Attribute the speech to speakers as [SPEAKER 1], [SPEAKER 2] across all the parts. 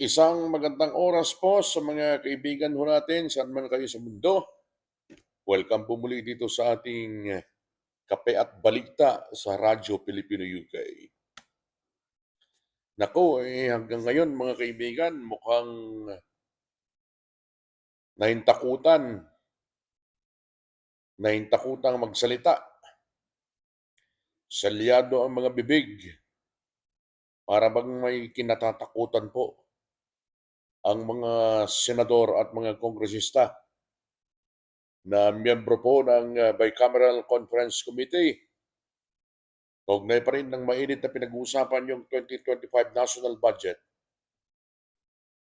[SPEAKER 1] Isang magandang oras po sa mga kaibigan ho natin, saan man kayo sa mundo. Welcome po muli dito sa ating Kape at Balita sa Radyo Pilipino UK. Naku, hanggang ngayon mga kaibigan, mukhang nahintakutan, nahintakutang magsalita. Salyado ang mga bibig, para bang may kinatatakutan po ang mga senador at mga kongresista na miyembro po ng Bicameral Conference Committee. Kaugnay pa rin ng mainit na pinag-uusapan yung 2025 national budget,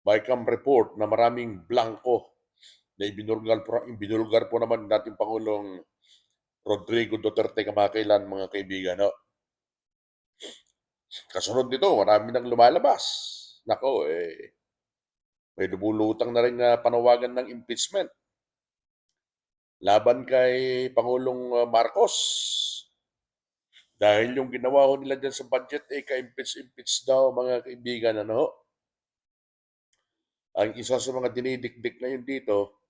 [SPEAKER 1] BICAM report na maraming blanco na ibinulgar po naman dating Pangulong Rodrigo Duterte kamakailan mga kaibigan. No? Kasunod nito, marami nang lumalabas. Nako, may lumulutang na rin na panawagan ng impeachment laban kay Pangulong Marcos. Dahil yung ginawa ho nila dyan sa budget, ka-impeach daw mga kaibigan. Ano? Ang isa sa mga dinidikdik ngayon dito,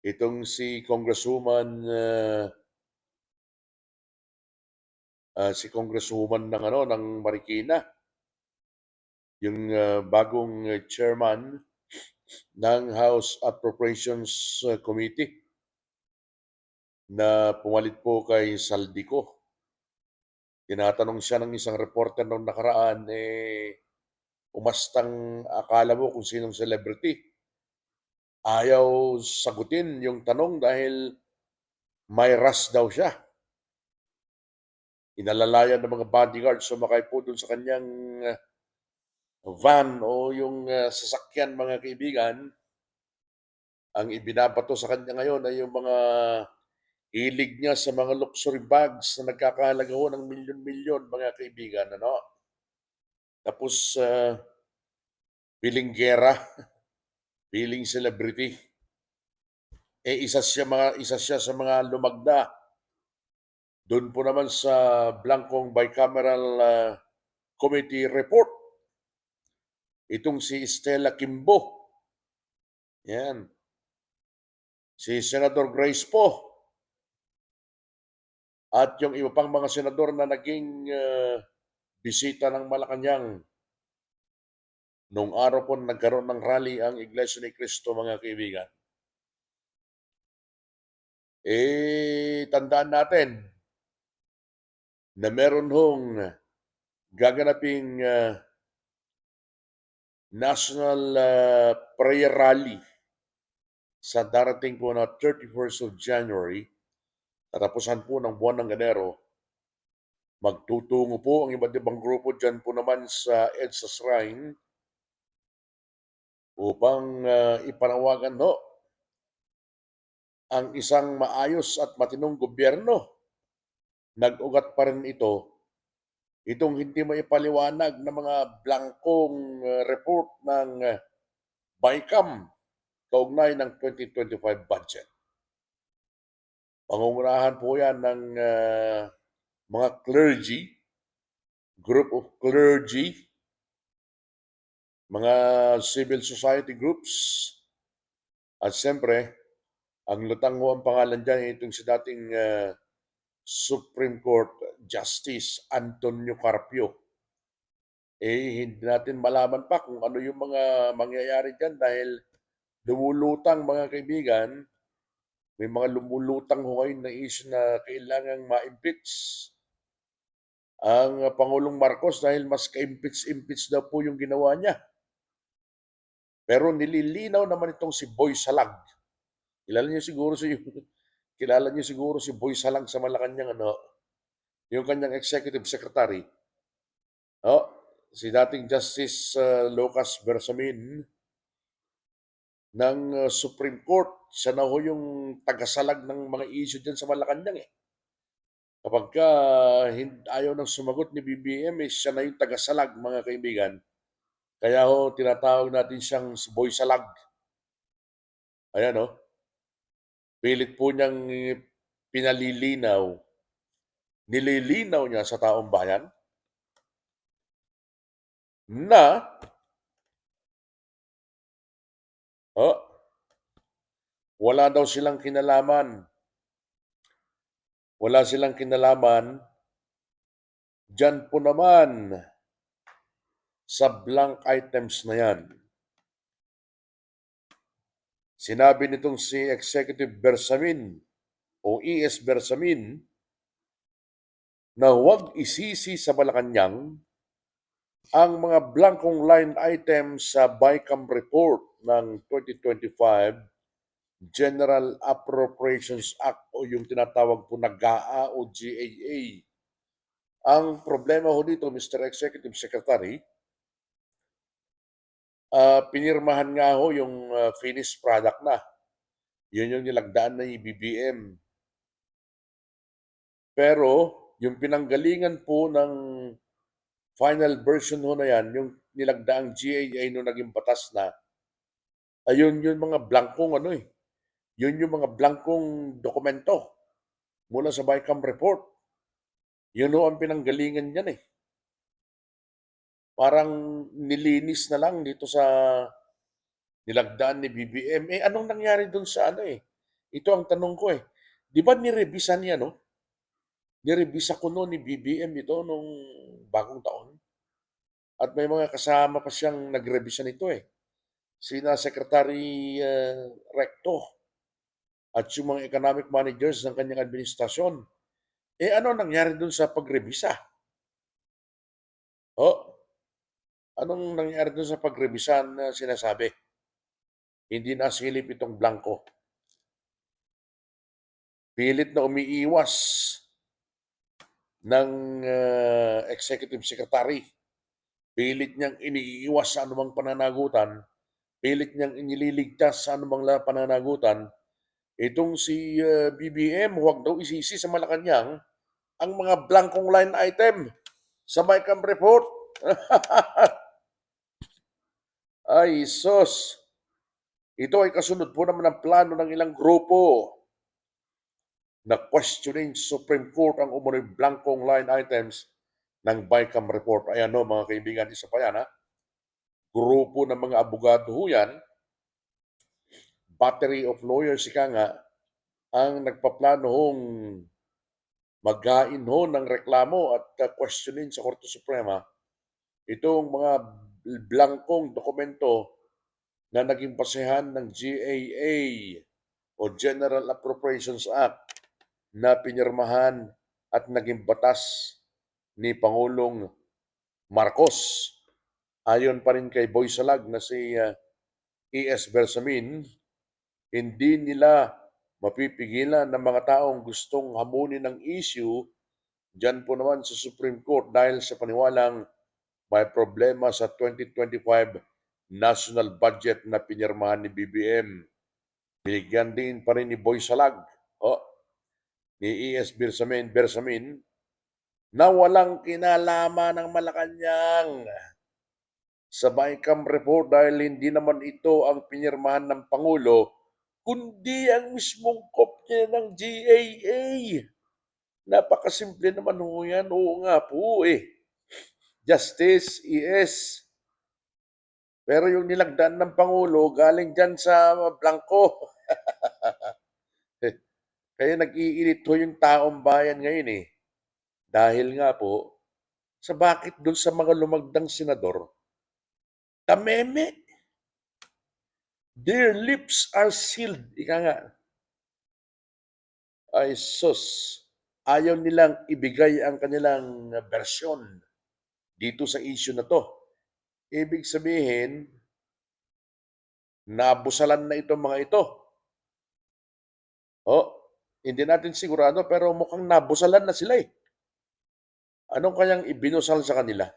[SPEAKER 1] itong si Congresswoman ng ng Marikina, yung bagong chairman ng House Appropriations Committee na pumalit po kay Saldico. Tinatanong siya ng isang reporter noong nakaraan, umastang akala mo kung sinong celebrity. Ayaw sagutin yung tanong dahil may ras daw siya. Inalalayan ng mga bodyguard sumakay po dun sa kanyang van o yung sasakyan mga kaibigan. Ang ibinabato sa kanya ngayon ay yung mga hilig niya sa mga luxury bags na nagkakahalaga ho ng milyon-milyon mga kaibigan. Ano? Tapos piling gera, piling celebrity. Isa siya sa mga lumagda. Doon po naman sa Blancong Bicameral Committee report. Itong si Stella Kimbo. Yan. Si Senator Grace Po. At yung iba pang mga senador na naging bisita ng Malacanang. Noong araw po nagkaroon ng rally ang Iglesia ni Cristo mga kaibigan. Tandaan natin na meron hong gaganaping National Prayer Rally sa darating po na 31st of January, katapusan po ng buwan ng Enero. Magtutungo po ang iba't ibang grupo dyan po naman sa EDSA Shrine upang ipanawagan ang isang maayos at matinong gobyerno. Nag-ugat pa rin itong hindi maipaliwanag na mga blankong report ng BICAM kaugnay ng 2025 budget. Pangungunahan po yan ng mga clergy, group of clergy, mga civil society groups, at siyempre, ang lutang mo ang pangalan dyan itong si dating Supreme Court Justice Antonio Carpio. Hindi natin malaman pa kung ano yung mga mangyayari dyan dahil lumulutang mga kaibigan, may mga lumulutang ho ngayon na issue na kailangang ma-impeach ang Pangulong Marcos dahil mas ka-impeach daw po yung ginawa niya. Pero nililinaw naman itong si Boy Salag. Kilala niyo siguro si Boy Salang sa Malacanang, yung kanyang executive secretary. Si dating Justice Lucas Bersamin ng Supreme Court. Siya na ho yung tagasalag ng mga issue dyan sa Malacanang. Kapag ayaw nang sumagot ni BBM, siya na yung tagasalag mga kaibigan. Kaya ho, tinatawag natin siyang Boy Salag. Ayan pilit po niyang nililinaw niya sa taong bayan na oh, wala daw silang kinalaman. Wala silang kinalaman diyan po naman sa blank items na yan. Sinabi nitong si Executive Bersamin o ES Bersamin na huwag isisi sa Malacanang ang mga blankong line items sa BICAM report ng 2025 General Appropriations Act o yung tinatawag po na GAA o GAA. Ang problema ho dito, Mr. Executive Secretary, pinirmahan nga ho yung finished product na. Yun yung nilagdaan na BBM. Pero yung pinanggalingan po ng final version ho na yan, yung nilagdaang GAA nung naging batas na, ayun yung mga blankong ano eh. Yun yung mga blankong dokumento mula sa BICAM report. Yun ho ang pinanggalingan yan eh. Parang nilinis na lang dito sa nilagdaan ni BBM. Eh anong nangyari dun sa ano eh? Ito ang tanong ko eh. Di ba nirevisa niya no? Nirevisa ko noon ni BBM ito nung bagong taon. At may mga kasama pa siyang nagrevisa nito eh. Sina Secretary Recto at yung mga economic managers ng kanyang administrasyon. Eh ano nangyari dun sa pagrevisa? Oh, anong nangyari dun sa pagrevisa na sinasabi? Hindi nasilip itong blanco. Pilit na umiiwas ng executive secretary. Pilit niyang iniiwas sa anumang pananagutan. Pilit niyang inililigtas sa anumang pananagutan. Itong si BBM, huwag daw isisi sa Malacanang ang mga blankong line item sa BICAM report. Ay, sus! Ito ay kasunod po naman ng plano ng ilang grupo na questioning Supreme Court ang umunoy blankong line items ng BICAM report. Ayan no, mga kaibigan, isa pa yan ha. Grupo ng mga abogado ho yan, battery of lawyers, ika nga, ang nagpaplano hong maghain ho ng reklamo at questionin sa Korte Suprema itong mga blankong dokumento na naging basehan ng GAA o General Appropriations Act na pinirmahan at naging batas ni Pangulong Marcos. Ayon pa rin kay Boy Salag na si ES Bersamin, hindi nila mapipigilan ng mga taong gustong hamunin ng issue dyan po naman sa Supreme Court dahil sa paniwalang may problema sa 2025 national budget na pinirmahan ni BBM. Binigyan din pa rin ni Boy Salag ni ES Bersamin na walang kinalaman ng Malacanang sa BICAM report dahil hindi naman ito ang pinirmahan ng Pangulo, kundi ang mismong kopya ng GAA. Napakasimple naman ho yan. Oo nga po eh. Justice, ES. Pero yung nilagdaan ng Pangulo, galing dyan sa blanco. Kaya nag-iinit ho yung taong bayan ngayon eh. Dahil nga po, sa bakit doon sa mga lumagdang senador, tameme. Their lips are sealed. Ika nga. Ay sus. Ayaw nilang ibigay ang kanilang bersyon dito sa issue na to. Ibig sabihin, nabusalan na itong mga ito. Hindi natin sigurado pero mukhang nabusalan na sila eh. Anong kayang ibinusal sa kanila?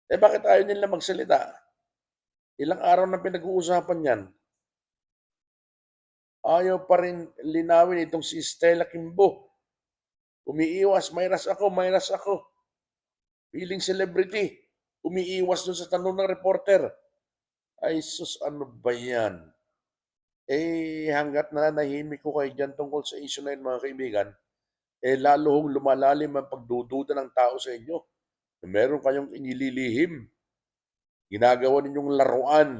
[SPEAKER 1] Bakit ayaw nila magsalita? Ilang araw na pinag-uusapan yan. Ayaw pa rin linawin itong si Stella Kimbo. Umiiwas, mayras ako. Feeling celebrity. Umiiwas dun sa tanong ng reporter. Ay sus, ano ba yan? Hanggat na nahimik ko kayo dyan tungkol sa issue na yun, mga kaibigan, lalo hong lumalalim ang pagdududa ng tao sa inyo. na meron kayong inililihim, ginagawa ninyong laruan,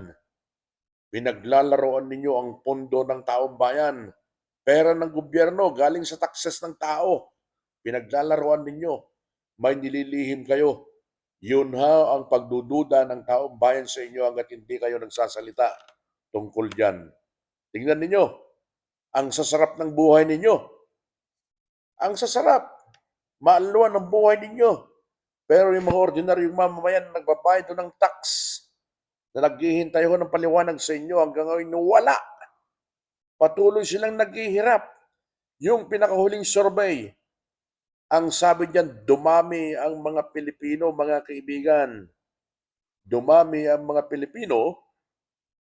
[SPEAKER 1] pinaglalaroan ninyo ang pondo ng taong bayan, pera ng gobyerno galing sa taxes ng tao, pinaglalaroan ninyo, may nililihim kayo. Yun ha ang pagdududa ng taong bayan sa inyo hanggat hindi kayo nagsasalita tungkol dyan. Tingnan ninyo, ang sasarap ng buhay ninyo. Ang sasarap, maaluan ng buhay ninyo. Pero yung mga ordinaryong mamamayan nagbabayad ng tax na naghihintay ho ng paliwanag sa inyo hanggang ngayon wala. Patuloy silang naghihirap. Yung pinakahuling survey, ang sabi diyan, dumami ang mga Pilipino, mga kaibigan. Dumami ang mga Pilipino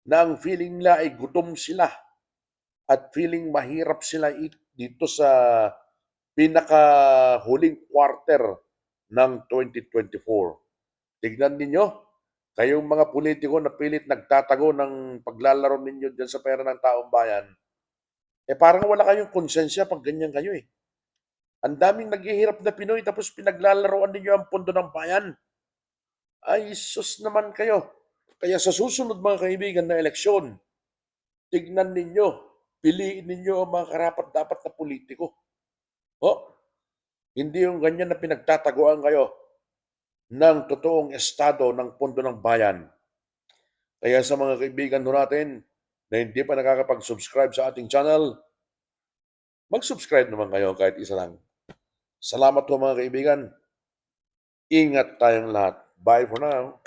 [SPEAKER 1] na ang feeling nila ay gutom sila at feeling mahirap sila dito sa pinakahuling quarter ng 2024. Tignan ninyo, kayong mga politiko na pilit nagtatago ng paglalaro ninyo dyan sa pera ng taong bayan, parang wala kayong konsensya pag ganyan kayo eh. Ang daming naghihirap na Pinoy tapos pinaglalaroan ninyo ang pondo ng bayan. Ay, sus naman kayo. Kaya sa susunod mga kaibigan na eleksyon, tignan ninyo, piliin ninyo ang mga karapat-dapat na politiko. Hindi yung ganyan na pinagtataguan kayo ng totoong estado ng pondo ng bayan. Kaya sa mga kaibigan natin na hindi pa nakakapag-subscribe sa ating channel, mag-subscribe naman kayo kahit isa lang. Salamat po mga kaibigan. Ingat tayong lahat. Bye for now.